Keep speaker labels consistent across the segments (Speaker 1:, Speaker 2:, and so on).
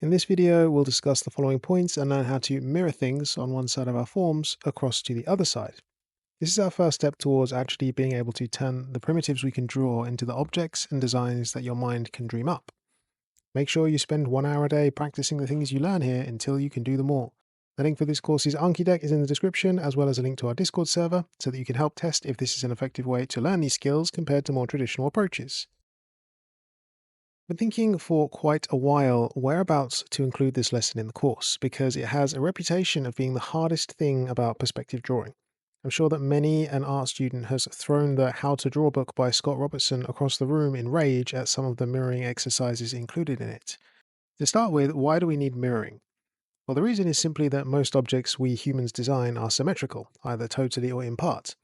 Speaker 1: In this video, we'll discuss the following points and learn how to mirror things on one side of our forms across to the other side. This is our first step towards actually being able to turn the primitives we can draw into the objects and designs that your mind can dream up. Make sure you spend 1 hour a day practicing the things you learn here until you can do them all. The link for this course's Anki deck is in the description, as well as a link to our Discord server, so that you can help test if this is an effective way to learn these skills compared to more traditional approaches. Been thinking for quite a while whereabouts to include this lesson in the course because it has a reputation of being the hardest thing about perspective drawing. I'm sure that many an art student has thrown the How to Draw book by Scott Robertson across the room in rage at some of the mirroring exercises included in it. To start with, why do we need mirroring? Well, the reason is simply that most objects we humans design are symmetrical, either totally or in part.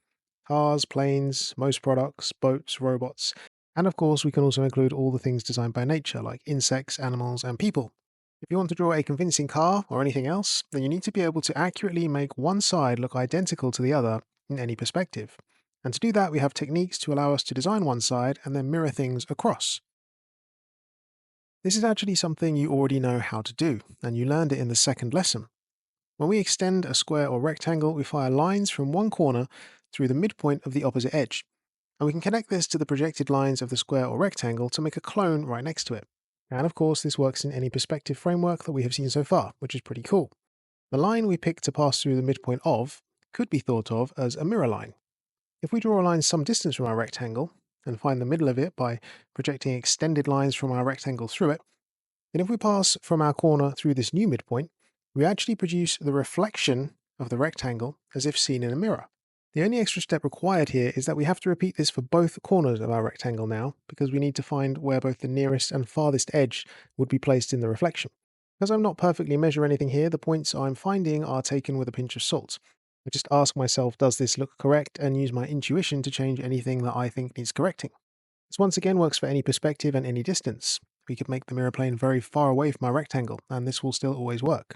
Speaker 1: Cars, planes, most products, boats, robots, and of course we can also include all the things designed by nature like insects, animals, and people. If you want to draw a convincing car or anything else, then you need to be able to accurately make one side look identical to the other in any perspective. And to do that, we have techniques to allow us to design one side and then mirror things across. This is actually something you already know how to do, and you learned it in the second lesson. When we extend a square or rectangle, we fire lines from one corner through the midpoint of the opposite edge. And we can connect this to the projected lines of the square or rectangle to make a clone right next to it. And of course, this works in any perspective framework that we have seen so far, which is pretty cool. The line we pick to pass through the midpoint of could be thought of as a mirror line. If we draw a line some distance from our rectangle and find the middle of it by projecting extended lines from our rectangle through it, then if we pass from our corner through this new midpoint, we actually produce the reflection of the rectangle as if seen in a mirror. The only extra step required here is that we have to repeat this for both corners of our rectangle now, because we need to find where both the nearest and farthest edge would be placed in the reflection. Because I'm not perfectly measuring anything here, the points I'm finding are taken with a pinch of salt. I just ask myself, does this look correct, and use my intuition to change anything that I think needs correcting. This once again works for any perspective and any distance. We could make the mirror plane very far away from our rectangle, and this will still always work.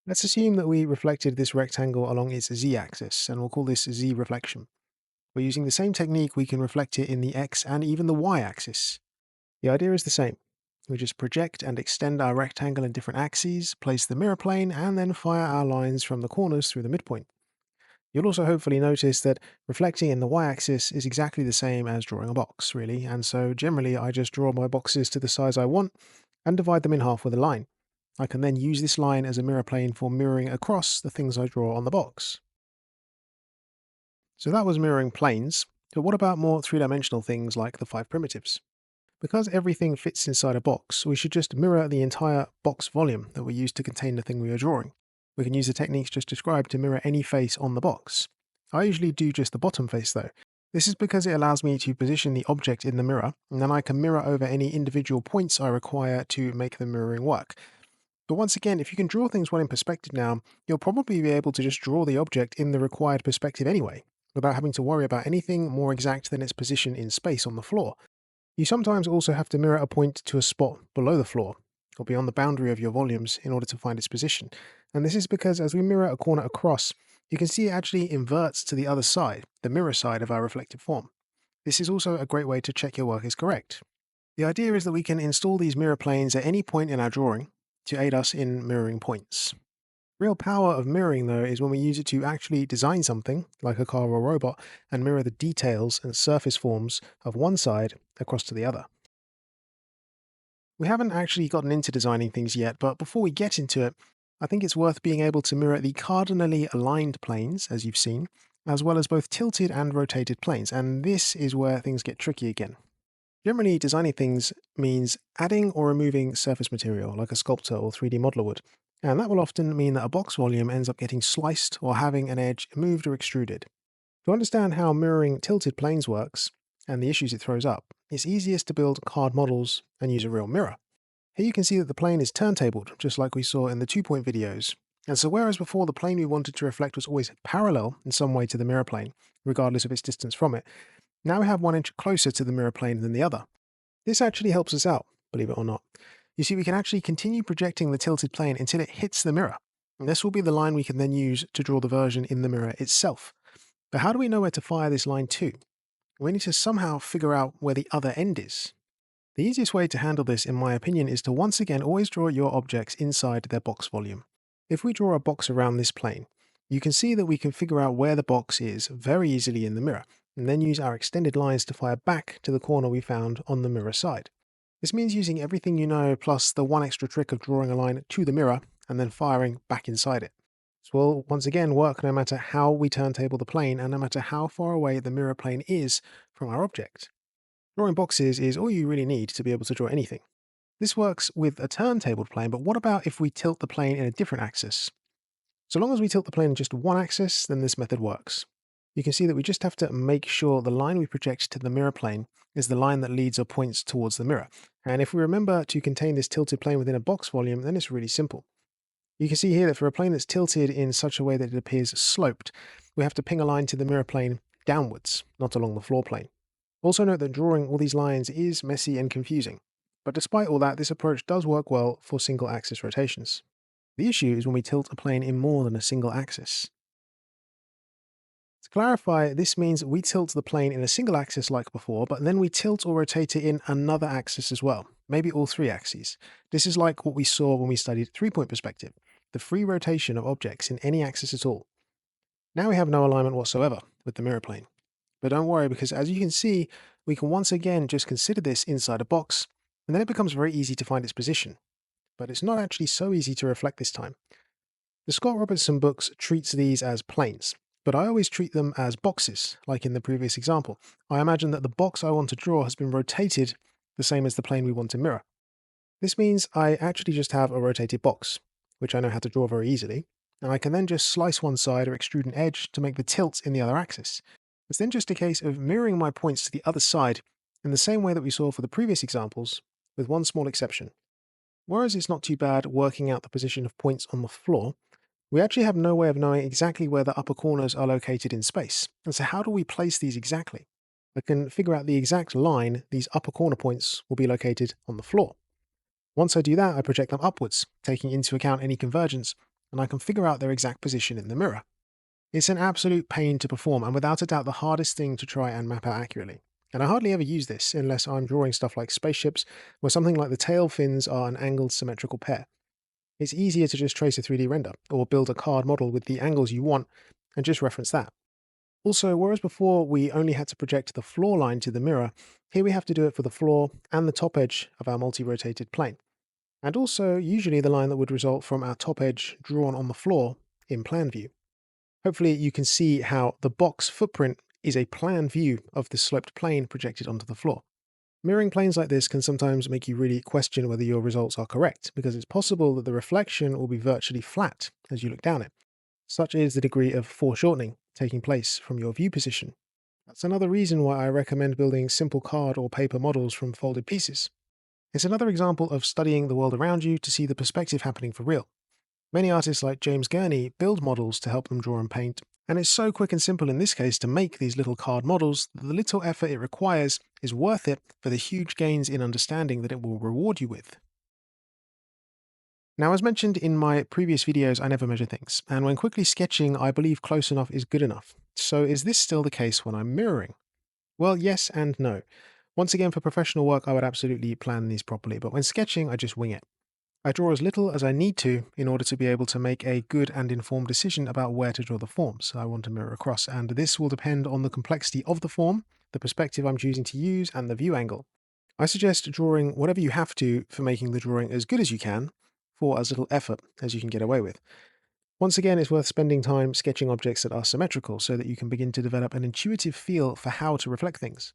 Speaker 1: Let's assume that we reflected this rectangle along its z-axis, and we'll call this z-reflection. We're using the same technique, we can reflect it in the x and even the y-axis. The idea is the same. We just project and extend our rectangle in different axes, place the mirror plane, and then fire our lines from the corners through the midpoint. You'll also hopefully notice that reflecting in the y-axis is exactly the same as drawing a box, really, and so generally I just draw my boxes to the size I want and divide them in half with a line. I can then use this line as a mirror plane for mirroring across the things I draw on the box. So that was mirroring planes, but what about more three-dimensional things like the 5 primitives? Because everything fits inside a box, we should just mirror the entire box volume that we use to contain the thing we are drawing. We can use the techniques just described to mirror any face on the box. I usually do just the bottom face though. This is because it allows me to position the object in the mirror, and then I can mirror over any individual points I require to make the mirroring work. But once again, if you can draw things well in perspective now, you'll probably be able to just draw the object in the required perspective anyway, without having to worry about anything more exact than its position in space on the floor. You sometimes also have to mirror a point to a spot below the floor, or beyond the boundary of your volumes in order to find its position. And this is because as we mirror a corner across, you can see it actually inverts to the other side, the mirror side of our reflective form. This is also a great way to check your work is correct. The idea is that we can install these mirror planes at any point in our drawing to aid us in mirroring points. Real power of mirroring, though, is when we use it to actually design something, like a car or a robot, and mirror the details and surface forms of one side across to the other. We haven't actually gotten into designing things yet, but before we get into it, I think it's worth being able to mirror the cardinally aligned planes, as you've seen, as well as both tilted and rotated planes, and this is where things get tricky again. Generally, designing things means adding or removing surface material, like a sculptor or 3D modeler would, and that will often mean that a box volume ends up getting sliced or having an edge moved or extruded. To understand how mirroring tilted planes works, and the issues it throws up, it's easiest to build card models and use a real mirror. Here you can see that the plane is turntabled, just like we saw in the 2-point videos. And so whereas before the plane we wanted to reflect was always parallel in some way to the mirror plane, regardless of its distance from it, now we have 1 inch closer to the mirror plane than the other. This actually helps us out, believe it or not. You see, we can actually continue projecting the tilted plane until it hits the mirror. And this will be the line we can then use to draw the version in the mirror itself. But how do we know where to fire this line to? We need to somehow figure out where the other end is. The easiest way to handle this, in my opinion, is to once again always draw your objects inside their box volume. If we draw a box around this plane, you can see that we can figure out where the box is very easily in the mirror, and then use our extended lines to fire back to the corner we found on the mirror side. This means using everything you know plus the one extra trick of drawing a line to the mirror and then firing back inside it. This will once again work no matter how we turntable the plane and no matter how far away the mirror plane is from our object. Drawing boxes is all you really need to be able to draw anything. This works with a turntabled plane, but what about if we tilt the plane in a different axis? So long as we tilt the plane in just one axis, then this method works. You can see that we just have to make sure the line we project to the mirror plane is the line that leads or points towards the mirror. And if we remember to contain this tilted plane within a box volume, then it's really simple. You can see here that for a plane that's tilted in such a way that it appears sloped, we have to ping a line to the mirror plane downwards, not along the floor plane. Also note that drawing all these lines is messy and confusing. But despite all that, this approach does work well for single axis rotations. The issue is when we tilt a plane in more than a single axis. To clarify, this means we tilt the plane in a single axis like before, but then we tilt or rotate it in another axis as well, maybe all three axes. This is like what we saw when we studied three-point perspective, the free rotation of objects in any axis at all. Now we have no alignment whatsoever with the mirror plane. But don't worry, because as you can see, we can once again just consider this inside a box, and then it becomes very easy to find its position. But it's not actually so easy to reflect this time. The Scott Robertson books treats these as planes, but I always treat them as boxes, like in the previous example. I imagine that the box I want to draw has been rotated the same as the plane we want to mirror. This means I actually just have a rotated box, which I know how to draw very easily, and I can then just slice one side or extrude an edge to make the tilt in the other axis. It's then just a case of mirroring my points to the other side in the same way that we saw for the previous examples, with one small exception. Whereas it's not too bad working out the position of points on the floor, we actually have no way of knowing exactly where the upper corners are located in space. And so how do we place these exactly? I can figure out the exact line these upper corner points will be located on the floor. Once I do that, I project them upwards, taking into account any convergence, and I can figure out their exact position in the mirror. It's an absolute pain to perform, and without a doubt the hardest thing to try and map out accurately. And I hardly ever use this unless I'm drawing stuff like spaceships, where something like the tail fins are an angled symmetrical pair. It's easier to just trace a 3D render, or build a card model with the angles you want, and just reference that. Also, whereas before we only had to project the floor line to the mirror, here we have to do it for the floor and the top edge of our multi-rotated plane. And also, usually the line that would result from our top edge drawn on the floor in plan view. Hopefully you can see how the box footprint is a plan view of the sloped plane projected onto the floor. Mirroring planes like this can sometimes make you really question whether your results are correct, because it's possible that the reflection will be virtually flat as you look down it. Such is the degree of foreshortening taking place from your view position. That's another reason why I recommend building simple card or paper models from folded pieces. It's another example of studying the world around you to see the perspective happening for real. Many artists like James Gurney build models to help them draw and paint, and it's so quick and simple in this case to make these little card models that the little effort it requires is worth it for the huge gains in understanding that it will reward you with. Now, as mentioned in my previous videos, I never measure things, and when quickly sketching, I believe close enough is good enough. So is this still the case when I'm mirroring? Well, yes and no. Once again, for professional work, I would absolutely plan these properly, but when sketching, I just wing it. I draw as little as I need to in order to be able to make a good and informed decision about where to draw the forms I want to mirror across, and this will depend on the complexity of the form, the perspective I'm choosing to use, and the view angle. I suggest drawing whatever you have to for making the drawing as good as you can, for as little effort as you can get away with. Once again, it's worth spending time sketching objects that are symmetrical so that you can begin to develop an intuitive feel for how to reflect things.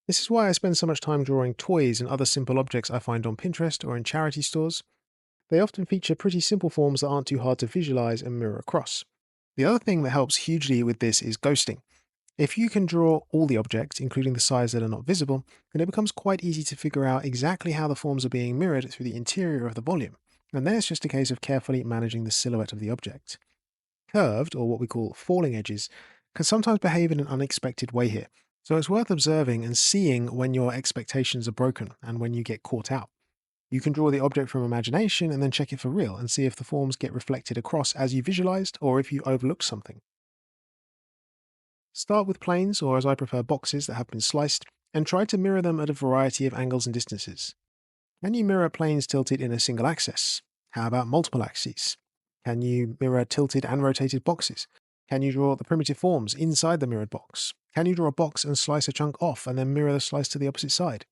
Speaker 1: This is why I spend so much time drawing toys and other simple objects I find on Pinterest or in charity stores. They often feature pretty simple forms that aren't too hard to visualize and mirror across. The other thing that helps hugely with this is ghosting. If you can draw all the objects, including the sides that are not visible, then it becomes quite easy to figure out exactly how the forms are being mirrored through the interior of the volume. And then it's just a case of carefully managing the silhouette of the object. Curved, or what we call falling edges, can sometimes behave in an unexpected way here. So it's worth observing and seeing when your expectations are broken and when you get caught out. You can draw the object from imagination and then check it for real and see if the forms get reflected across as you visualized or if you overlooked something. Start with planes, or as I prefer, boxes that have been sliced, and try to mirror them at a variety of angles and distances. Can you mirror planes tilted in a single axis? How about multiple axes? Can you mirror tilted and rotated boxes? Can you draw the primitive forms inside the mirrored box? Can you draw a box and slice a chunk off and then mirror the slice to the opposite side?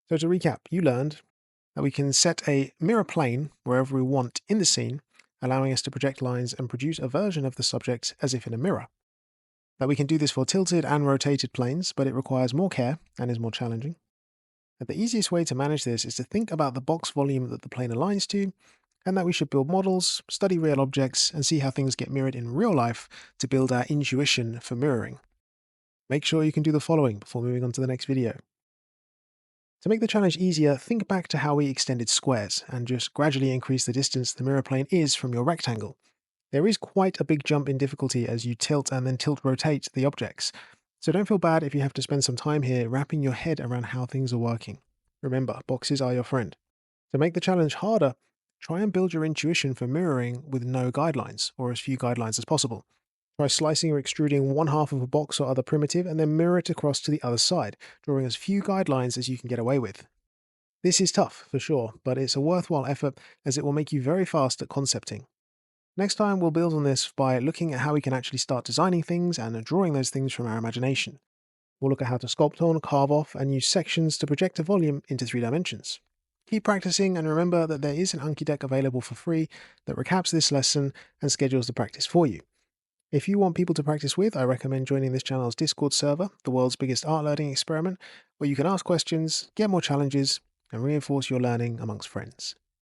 Speaker 1: So to recap, you learned that we can set a mirror plane wherever we want in the scene, allowing us to project lines and produce a version of the subject as if in a mirror. That we can do this for tilted and rotated planes, but it requires more care and is more challenging. That the easiest way to manage this is to think about the box volume that the plane aligns to, and that we should build models, study real objects, and see how things get mirrored in real life to build our intuition for mirroring. Make sure you can do the following before moving on to the next video. To make the challenge easier, think back to how we extended squares, and just gradually increase the distance the mirror plane is from your rectangle. There is quite a big jump in difficulty as you tilt and then tilt-rotate the objects, so don't feel bad if you have to spend some time here wrapping your head around how things are working. Remember, boxes are your friend. To make the challenge harder, try and build your intuition for mirroring with no guidelines, or as few guidelines as possible. Try slicing or extruding one half of a box or other primitive and then mirror it across to the other side, drawing as few guidelines as you can get away with. This is tough, for sure, but it's a worthwhile effort as it will make you very fast at concepting. Next time, we'll build on this by looking at how we can actually start designing things and drawing those things from our imagination. We'll look at how to sculpt on, carve off, and use sections to project a volume into 3 dimensions. Keep practicing and remember that there is an Anki deck available for free that recaps this lesson and schedules the practice for you. If you want people to practice with, I recommend joining this channel's Discord server, the world's biggest art learning experiment, where you can ask questions, get more challenges, and reinforce your learning amongst friends.